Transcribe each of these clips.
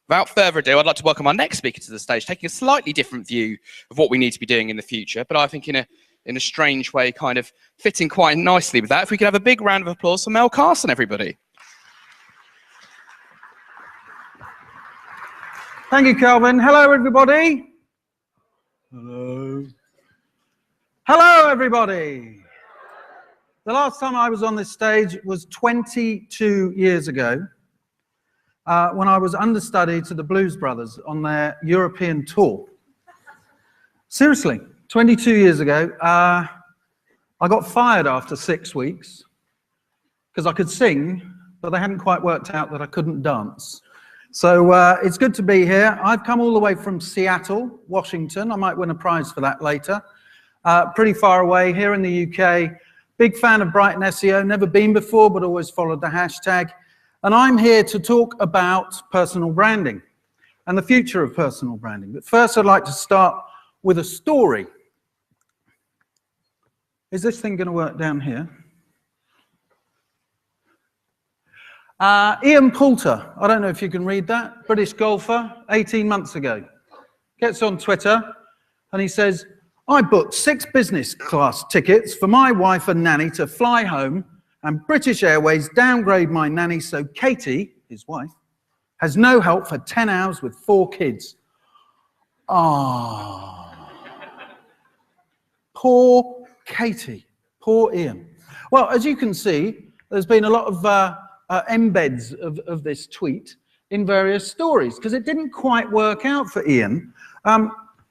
Without further ado, I'd like to welcome our next speaker to the stage, taking a slightly different view of what we need to be doing in the future, but I think in a strange way, kind of fitting quite nicely with that. If we could have a big round of applause for Mel Carson, everybody. Thank you, Kelvin. Hello, everybody. Hello. Hello, everybody. The last time I was on this stage was 22 years ago, when I was understudy to the Blues Brothers on their European tour. Seriously, 22 years ago. I got fired after 6 weeks because I could sing, but they hadn't quite worked out that I couldn't dance. So it's good to be here. I've come all the way from Seattle, Washington. I might win a prize for that later. Pretty far away here in the UK. Big fan of BrightonSEO, never been before, but always followed the hashtag. And I'm here to talk about personal branding and the future of personal branding. But first, I'd like to start with a story. Is this thing going to work down here? Ian Poulter, I don't know if you can read that, British golfer, 18 months ago, gets on Twitter and he says, I booked 6 business class tickets for my wife and nanny to fly home, and British Airways downgrade my nanny so Katie, his wife, has no help for 10 hours with 4 kids. Ah, poor Katie, poor Ian. Well, as you can see, there's been a lot of embeds of this tweet in various stories because it didn't quite work out for Ian.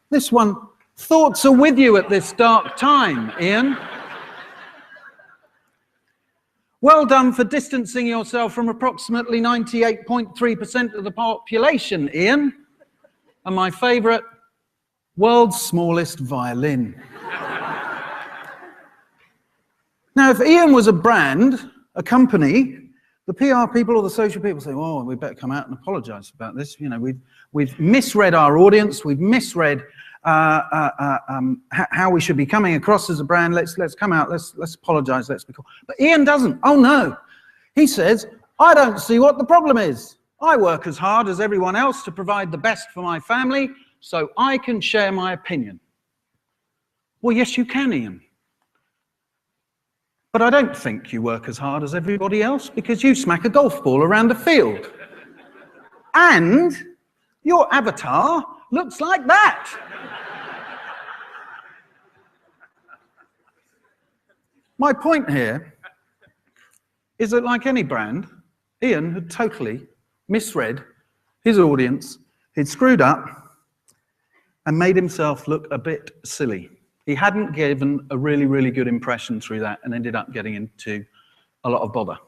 This one, thoughts are with you at this dark time, Ian. Well done for distancing yourself from approximately 98.3% of the population, Ian. And my favourite, world's smallest violin. Now, if Ian was a brand, a company, the PR people or the social people say, oh, we better come out and apologise about this. You know, we've misread our audience, we've misread how we should be coming across as a brand. Let's come out, let's apologise, let's be cool. But Ian doesn't. Oh no. He says, I don't see what the problem is. I work as hard as everyone else to provide the best for my family, so I can share my opinion. Well, yes, you can, Ian. But I don't think you work as hard as everybody else because you smack a golf ball around the field. And your avatar looks like that. My point here is that, like any brand, Ian had totally misread his audience. He'd screwed up and made himself look a bit silly. He hadn't given a really, really good impression through that and ended up getting into a lot of bother.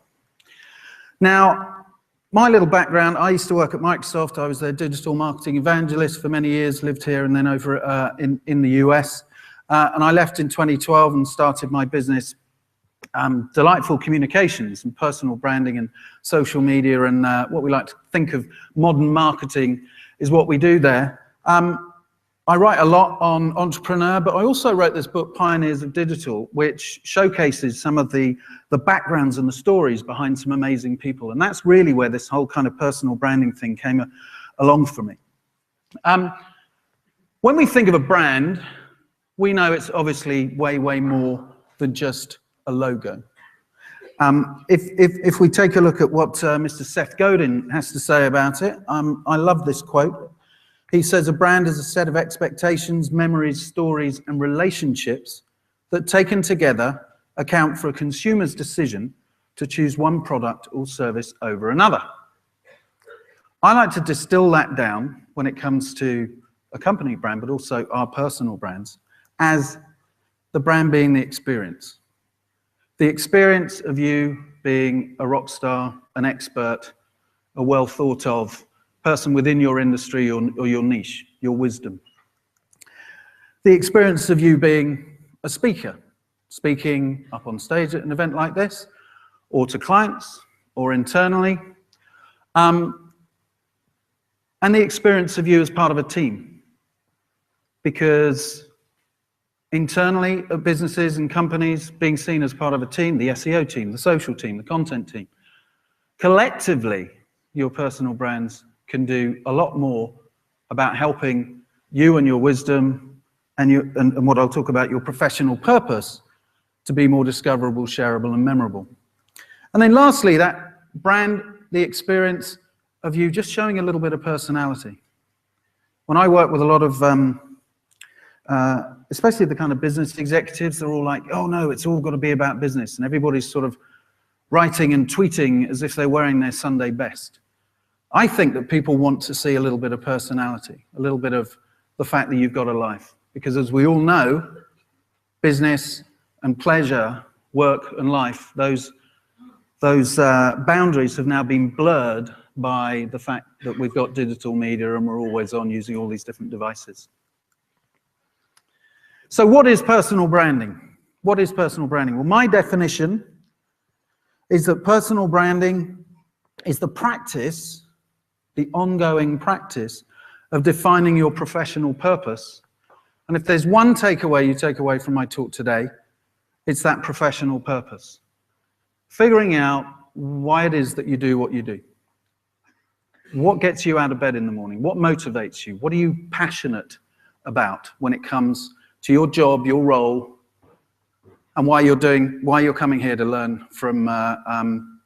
Now, my little background, I used to work at Microsoft. I was their digital marketing evangelist for many years, lived here and then over in the US. And I left in 2012 and started my business, Delightful Communications and personal branding and social media, and what we like to think of modern marketing is what we do there. I write a lot on entrepreneur, but I also wrote this book, Pioneers of Digital, which showcases some of the backgrounds and the stories behind some amazing people. And that's really where this whole kind of personal branding thing came along for me. When we think of a brand, we know it's obviously way, way more than just a logo. If we take a look at what Mr. Seth Godin has to say about it, I love this quote. He says, a brand is a set of expectations, memories, stories, and relationships that, taken together, account for a consumer's decision to choose one product or service over another. I like to distill that down when it comes to a company brand, but also our personal brands, as the brand being the experience. The experience of you being a rock star, an expert, a well thought of person within your industry or your niche, your wisdom. The experience of you being a speaker, speaking up on stage at an event like this, or to clients, or internally. And the experience of you as part of a team. Because internally at businesses and companies, being seen as part of a team, the SEO team, the social team, the content team, collectively, your personal brands can do a lot more about helping you and your wisdom and what I'll talk about, your professional purpose, to be more discoverable, shareable, and memorable. And then lastly, that brand, the experience of you just showing a little bit of personality. When I work with a lot of, especially the kind of business executives, they're all like, oh no, it's all got to be about business. And everybody's sort of writing and tweeting as if they're wearing their Sunday best. I think that people want to see a little bit of personality, a little bit of the fact that you've got a life. Because as we all know, business and pleasure, work and life, those boundaries have now been blurred by the fact that we've got digital media and we're always on using all these different devices. So what is personal branding? What is personal branding? Well, my definition is that personal branding is the practice, the ongoing practice of defining your professional purpose. And if there's one takeaway you take away from my talk today, it's that professional purpose. Figuring out why it is that you do what you do. What gets you out of bed in the morning? What motivates you? What are you passionate about when it comes to your job, your role, and why you're coming here to learn from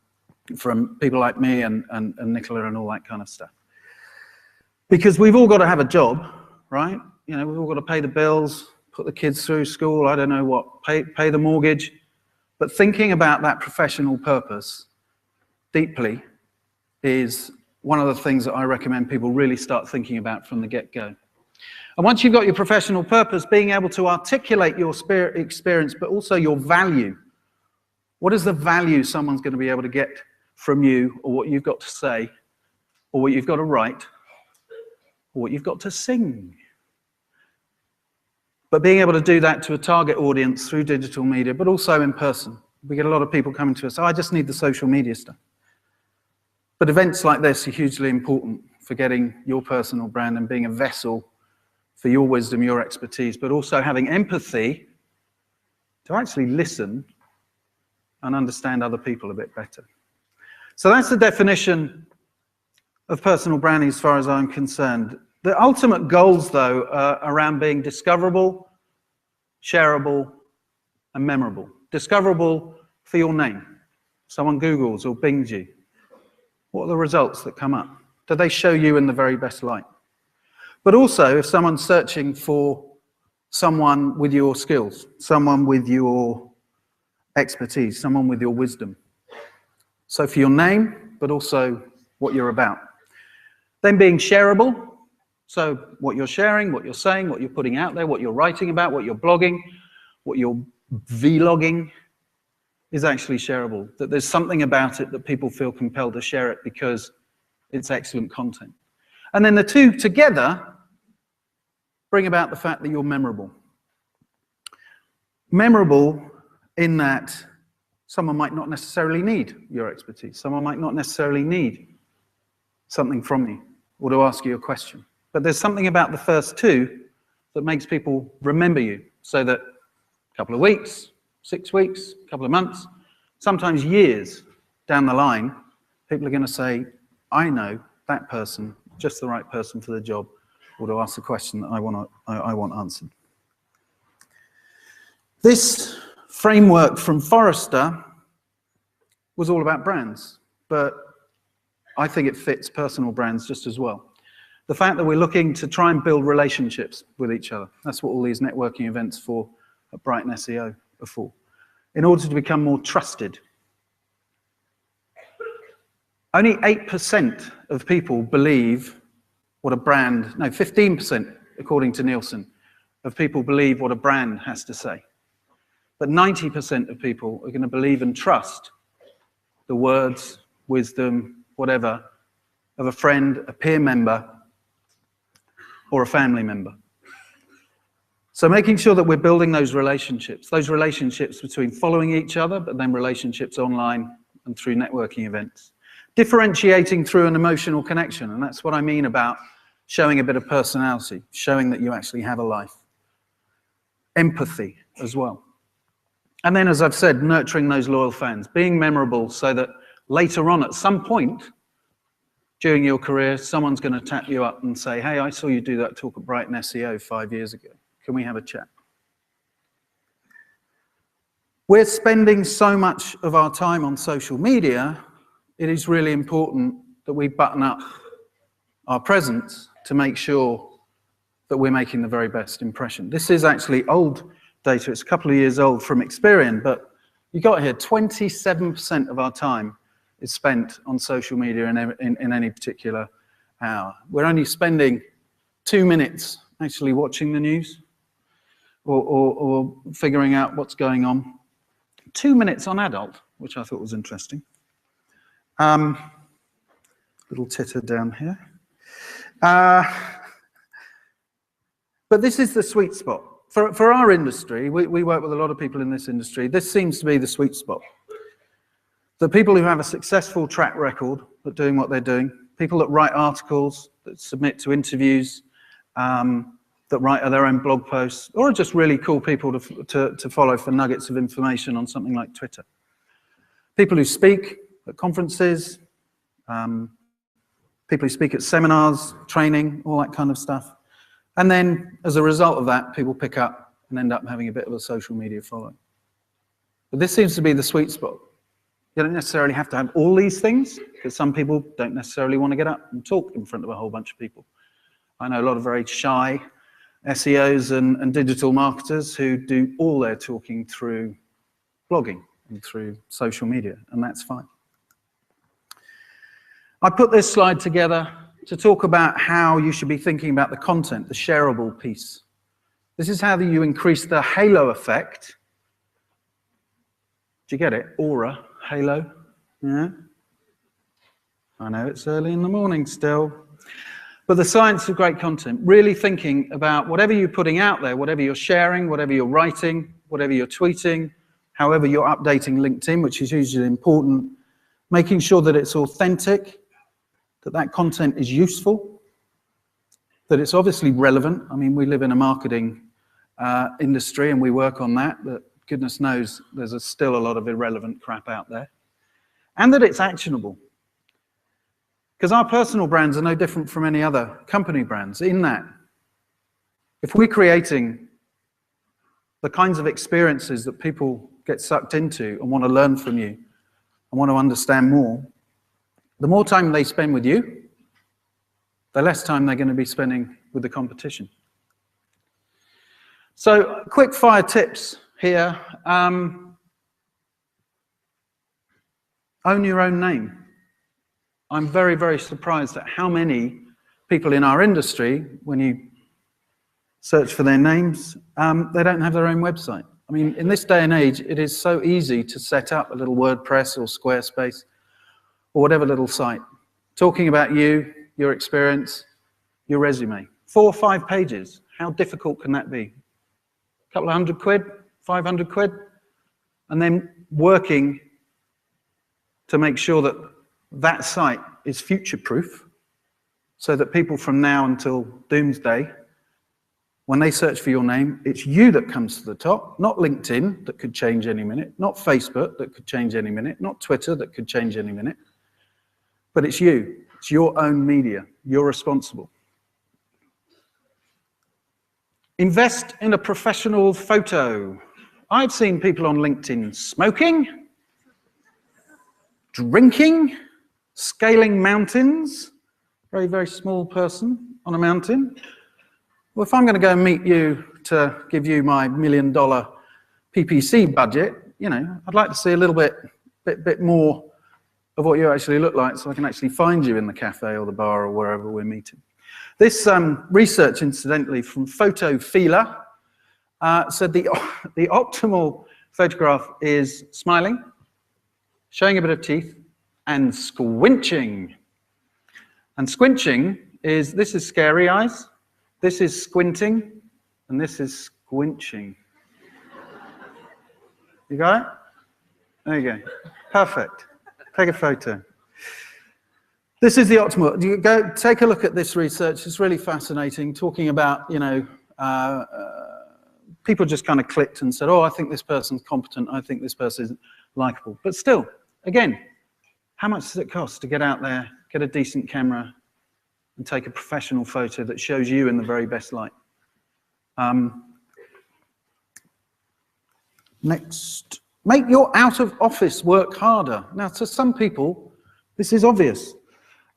people like me and Nicola and all that kind of stuff. Because we've all got to have a job, right? You know, we've all got to pay the bills, put the kids through school, I don't know what, pay the mortgage. But thinking about that professional purpose deeply is one of the things that I recommend people really start thinking about from the get-go. And once you've got your professional purpose, being able to articulate your experience, but also your value. What is the value someone's going to be able to get from you, or what you've got to say, or what you've got to write, or what you've got to sing? But being able to do that to a target audience through digital media, but also in person. We get a lot of people coming to us, oh, I just need the social media stuff. But events like this are hugely important for getting your personal brand and being a vessel for your wisdom, your expertise, but also having empathy to actually listen and understand other people a bit better. So that's the definition of personal branding as far as I'm concerned. The ultimate goals, though, are around being discoverable, shareable, and memorable. Discoverable for your name. Someone Googles or Bings you. What are the results that come up? Do they show you in the very best light? But also, if someone's searching for someone with your skills, someone with your expertise, someone with your wisdom. So for your name, but also what you're about. Then being shareable. So what you're sharing, what you're saying, what you're putting out there, what you're writing about, what you're blogging, what you're vlogging is actually shareable. That there's something about it that people feel compelled to share it because it's excellent content. And then the two together bring about the fact that you're memorable. Memorable in that someone might not necessarily need your expertise. Someone might not necessarily need something from you or to ask you a question. But there's something about the first two that makes people remember you, so that a couple of weeks, 6 weeks, a couple of months, sometimes years down the line, people are going to say, I know that person, just the right person for the job, or to ask the question that I want answered. This framework from Forrester was all about brands, but I think it fits personal brands just as well. The fact that we're looking to try and build relationships with each other. That's what all these networking events at BrightonSEO are for. In order to become more trusted. Only 8% of people believe what a brand, no, 15%, according to Nielsen, of people believe what a brand has to say. But 90% of people are going to believe and trust the words, wisdom, whatever, of a friend, a peer member, or a family member. So making sure that we're building those relationships between following each other, but then relationships online and through networking events. Differentiating through an emotional connection, and that's what I mean about showing a bit of personality, showing that you actually have a life. Empathy as well. And then, as I've said, nurturing those loyal fans, being memorable so that later on at some point, during your career, someone's going to tap you up and say, hey, I saw you do that talk at BrightonSEO 5 years ago. Can we have a chat? We're spending so much of our time on social media, it is really important that we button up our presence to make sure that we're making the very best impression. This is actually old data. It's a couple of years old from Experian, but you got here 27% of our time is spent on social media in any particular hour. We're only spending 2 minutes actually watching the news or figuring out what's going on. 2 minutes on adult, which I thought was interesting. Little titter down here. But this is the sweet spot. For our industry, we work with a lot of people in this industry, this seems to be the sweet spot. The people who have a successful track record at doing what they're doing, people that write articles, that submit to interviews, that write their own blog posts, or are just really cool people to follow for nuggets of information on something like Twitter. People who speak at conferences, people who speak at seminars, training, all that kind of stuff. And then, as a result of that, people pick up and end up having a bit of a social media following. But this seems to be the sweet spot. You don't necessarily have to have all these things, because some people don't necessarily want to get up and talk in front of a whole bunch of people. I know a lot of very shy SEOs and digital marketers who do all their talking through blogging and through social media, and that's fine. I put this slide together to talk about how you should be thinking about the content, the shareable piece. This is how you increase the halo effect. Do you get it? Aura, halo. Yeah? I know it's early in the morning still. But the science of great content, really thinking about whatever you're putting out there, whatever you're sharing, whatever you're writing, whatever you're tweeting, however you're updating LinkedIn, which is hugely important, making sure that it's authentic, that content is useful, that it's obviously relevant. I mean, we live in a marketing industry and we work on that, but goodness knows there's still a lot of irrelevant crap out there. And that it's actionable. Because our personal brands are no different from any other company brands in that if we're creating the kinds of experiences that people get sucked into and want to learn from you and want to understand more, the more time they spend with you, the less time they're going to be spending with the competition. So, quick fire tips here. Own your own name. I'm very, very surprised at how many people in our industry, when you search for their names, they don't have their own website. I mean, in this day and age, it is so easy to set up a little WordPress or Squarespace or whatever little site, talking about you, your experience, your resume. 4 or 5 pages. How difficult can that be? A couple of £100, 500 quid, and then working to make sure that that site is future-proof, so that people from now until doomsday, when they search for your name, it's you that comes to the top, not LinkedIn, that could change any minute, not Facebook, that could change any minute, not Twitter, that could change any minute, but it's you. It's your own media. You're responsible. Invest in a professional photo. I've seen people on LinkedIn smoking, drinking, scaling mountains. Very, very small person on a mountain. Well, if I'm going to go and meet you to give you my $1 million PPC budget, you know, I'd like to see a little bit more of what you actually look like, so I can actually find you in the cafe or the bar or wherever we're meeting. This research, incidentally, from Photofeeler said the optimal photograph is smiling, showing a bit of teeth, and squinching. And squinching is, this is scary eyes, this is squinting, and this is squinching. You got it? There you go. Perfect. Take a photo. This is the optimal. You go take a look at this research. It's really fascinating, talking about, you know, people just kind of clicked and said, oh, I think this person's competent, I think this person is likable. But still, again, how much does it cost to get out there, get a decent camera, and take a professional photo that shows you in the very best light. Next, make your out-of-office work harder. Now, to some people, this is obvious.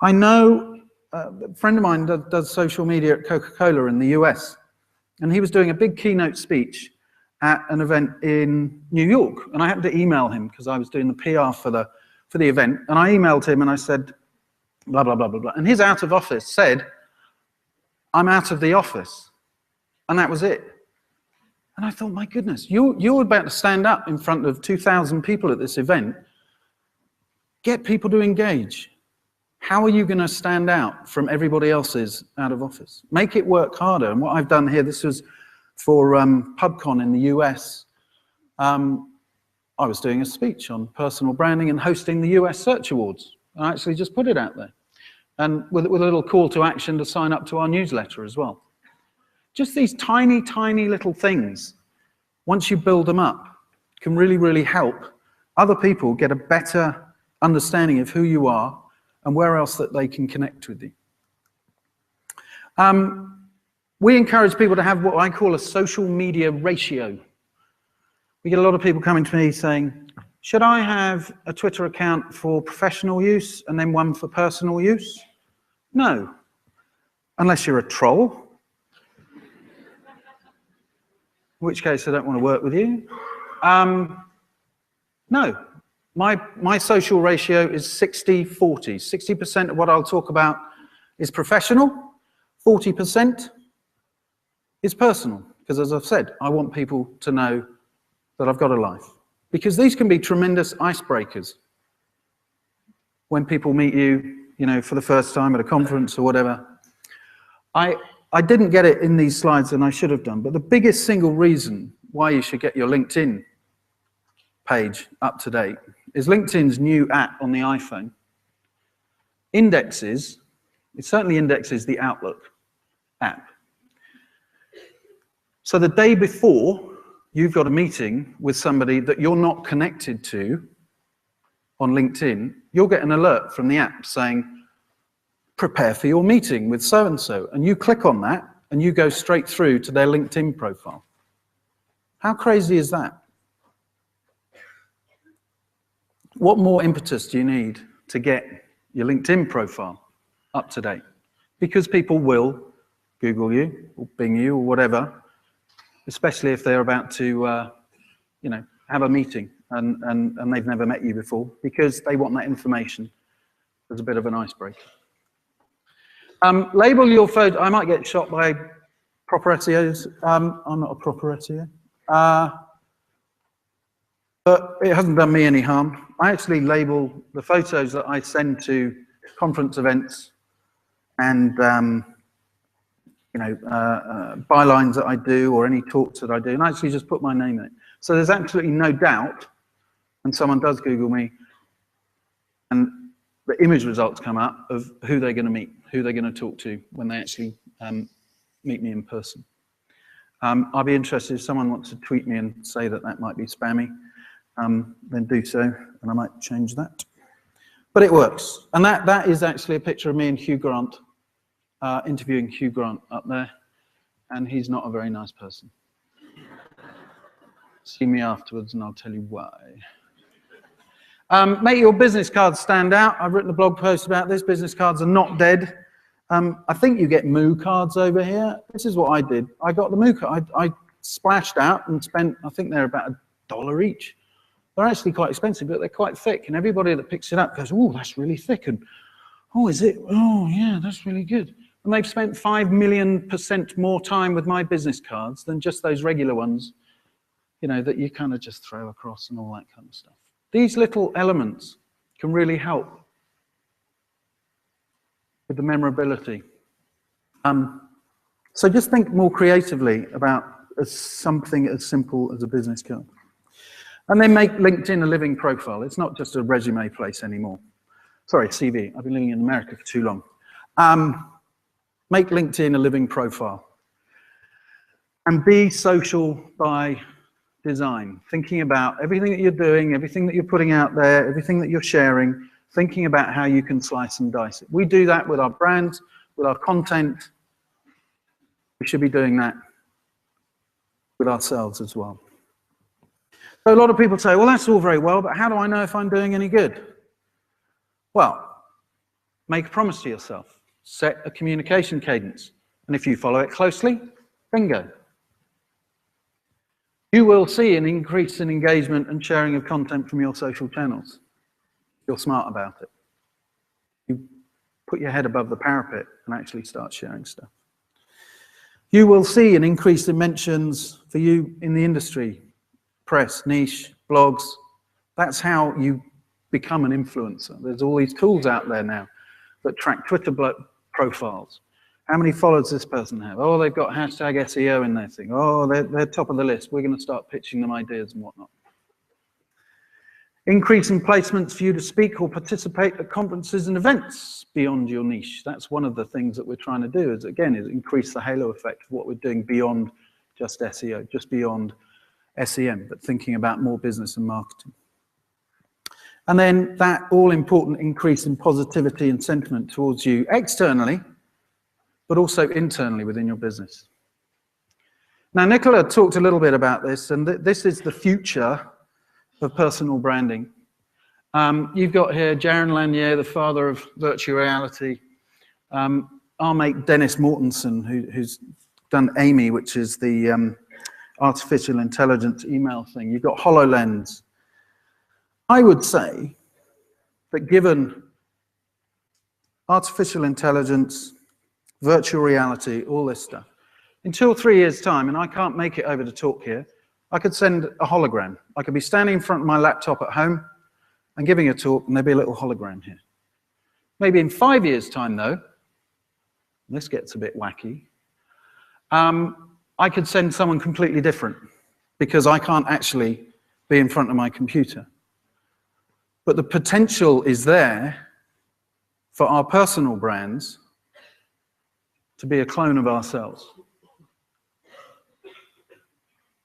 I know a friend of mine does social media at Coca-Cola in the US, and he was doing a big keynote speech at an event in New York, and I happened to email him because I was doing the PR for the event, and I emailed him and I said, blah, blah, blah, blah, blah. And his out of office said, I'm out of the office. And that was it. And I thought, my goodness, you're about to stand up in front of 2,000 people at this event. Get people to engage. How are you going to stand out from everybody else's out of office? Make it work harder. And what I've done here, this was for PubCon in the US. I was doing a speech on personal branding and hosting the US Search Awards. I actually just put it out there. And with a little call to action to sign up to our newsletter as well. Just these tiny, tiny little things, once you build them up, can really, really help other people get a better understanding of who you are and where else that they can connect with you. We encourage people to have what I call a social media ratio. We get a lot of people coming to me saying, should I have a Twitter account for professional use and then one for personal use? No, unless you're a troll, in which case I don't want to work with you. No, my social ratio is 60-40. 60% of what I'll talk about is professional, 40% is personal, because as I've said, I want people to know that I've got a life. Because these can be tremendous icebreakers. When people meet you, for the first time at a conference or whatever. I didn't get it in these slides, and I should have done, but the biggest single reason why you should get your LinkedIn page up to date is LinkedIn's new app on the iPhone. It certainly indexes the Outlook app. So the day before you've got a meeting with somebody that you're not connected to on LinkedIn, you'll get an alert from the app saying, prepare for your meeting with so-and-so. And you click on that, and you go straight through to their LinkedIn profile. How crazy is that? What more impetus do you need to get your LinkedIn profile up to date? Because people will Google you, or Bing you, or whatever, especially if they're about to have a meeting and they've never met you before, because they want that information as a bit of an icebreaker. Label your photo. I might get shot by proper SEOs. I'm not a proper SEO. But it hasn't done me any harm. I actually label the photos that I send to conference events and bylines that I do or any talks that I do, and I actually just put my name in it. So there's absolutely no doubt when someone does Google me and the image results come up of who they're going to meet, who they're going to talk to when they actually meet me in person. I'd be interested if someone wants to tweet me and say that that might be spammy, then do so, and I might change that. But it works. And that is actually a picture of me and Hugh Grant, interviewing Hugh Grant up there, and he's not a very nice person. See me afterwards and I'll tell you why. Make your business cards stand out. I've written a blog post about this. Business cards are not dead. I think you get Moo cards over here. This is what I did. I got the Moo card. I splashed out and spent, I think they're about $1 each. They're actually quite expensive, but they're quite thick. And everybody that picks it up goes, oh, that's really thick. And, oh, is it? Oh, yeah, that's really good. And they've spent 5 million% more time with my business cards than just those regular ones, that you kind of just throw across and all that kind of stuff. These little elements can really help with the memorability. So just think more creatively about something as simple as a business card. And then make LinkedIn a living profile. It's not just a resume place anymore. Sorry, CV. I've been living in America for too long. Make LinkedIn a living profile. And be social by design. Thinking about everything that you're doing, everything that you're putting out there, everything that you're sharing, thinking about how you can slice and dice it. We do that with our brands, with our content. We should be doing that with ourselves as well. So a lot of people say, well, that's all very well, but how do I know if I'm doing any good? Well, make a promise to yourself. Set a communication cadence. And if you follow it closely, bingo. You will see an increase in engagement and sharing of content from your social channels. You're smart about it. You put your head above the parapet and actually start sharing stuff. You will see an increase in mentions for you in the industry, press, niche, blogs. That's how you become an influencer. There's all these tools out there now that track Twitter profiles. How many followers does this person have? Oh, they've got hashtag SEO in their thing. Oh, they're top of the list. We're going to start pitching them ideas and whatnot. Increase in placements for you to speak or participate at conferences and events beyond your niche. That's one of the things that we're trying to do is increase the halo effect of what we're doing beyond just SEO, just beyond SEM, but thinking about more business and marketing. And then that all-important increase in positivity and sentiment towards you externally, but also internally within your business. Now, Nicola talked a little bit about this, and this is the future of personal branding. You've got here Jaron Lanier, the father of virtual reality. Our mate Dennis Mortensen, who's done Amy, which is the artificial intelligence email thing. You've got HoloLens. I would say that given artificial intelligence, virtual reality, all this stuff, in 2 or 3 years' time, and I can't make it over to talk here, I could send a hologram. I could be standing in front of my laptop at home and giving a talk, and there'd be a little hologram here. Maybe in 5 years' time, though, this gets a bit wacky, I could send someone completely different because I can't actually be in front of my computer. But the potential is there for our personal brands to be a clone of ourselves.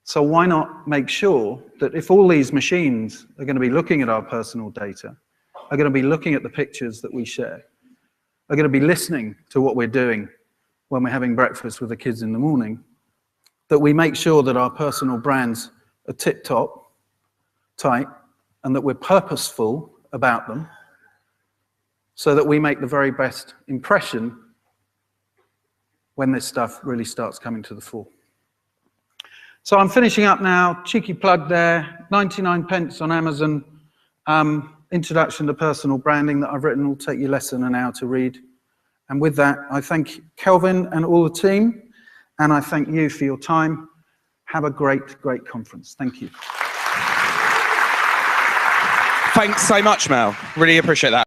So why not make sure that if all these machines are going to be looking at our personal data, are going to be looking at the pictures that we share, are going to be listening to what we're doing when we're having breakfast with the kids in the morning, that we make sure that our personal brands are tip-top, tight, and that we're purposeful about them so that we make the very best impression when this stuff really starts coming to the fore. So I'm finishing up now, cheeky plug there, 99 pence on Amazon, Introduction to Personal Branding that I've written, will take you less than an hour to read. And with that, I thank Kelvin and all the team, and I thank you for your time. Have a great, great conference. Thank you. Thanks so much, Mel. Really appreciate that.